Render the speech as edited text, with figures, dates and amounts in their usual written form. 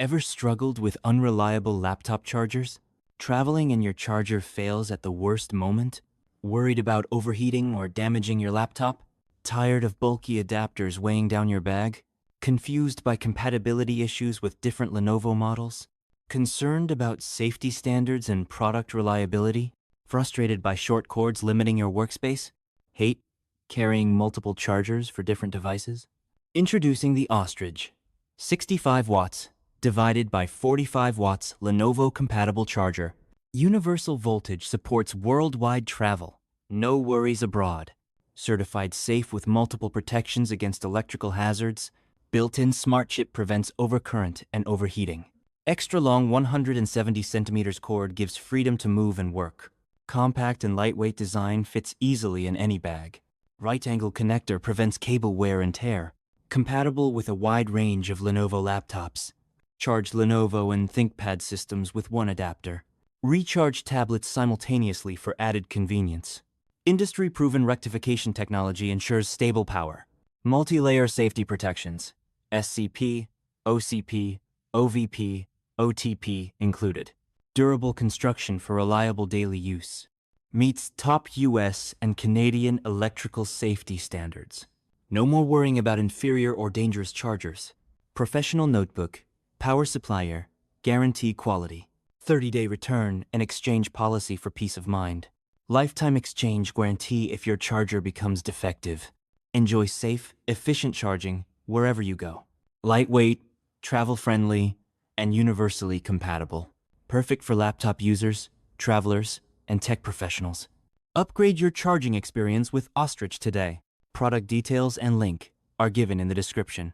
Ever struggled with unreliable laptop chargers? Traveling and your charger fails at the worst moment? Worried about overheating or damaging your laptop? Tired of bulky adapters weighing down your bag? Confused by compatibility issues with different Lenovo models? Concerned about safety standards and product reliability? Frustrated by short cords limiting your workspace? Hate carrying multiple chargers for different devices? Introducing the Ostrich. 65 watts, divided by 45 watts Lenovo compatible charger. Universal voltage supports worldwide travel. No worries abroad. Certified safe with multiple protections against electrical hazards. Built-in smart chip prevents overcurrent and overheating. Extra long 170 centimeters cord gives freedom to move and work. Compact and lightweight design fits easily in any bag. Right-angle connector prevents cable wear and tear. Compatible with a wide range of Lenovo laptops. Charge Lenovo and ThinkPad systems with one adapter. Recharge tablets simultaneously for added convenience. Industry-proven rectification technology ensures stable power. Multi-layer safety protections. SCP, OCP, OVP, OTP included. Durable construction for reliable daily use. Meets top US and Canadian electrical safety standards. No more worrying about inferior or dangerous chargers. Professional notebook, power supplier, guarantee quality. 30-day return and exchange policy for peace of mind. Lifetime exchange guarantee if your charger becomes defective. Enjoy safe, efficient charging wherever you go. Lightweight, travel-friendly, and universally compatible. Perfect for laptop users, travelers, and tech professionals. Upgrade your charging experience with Ostrich today. Product details and link are given in the description.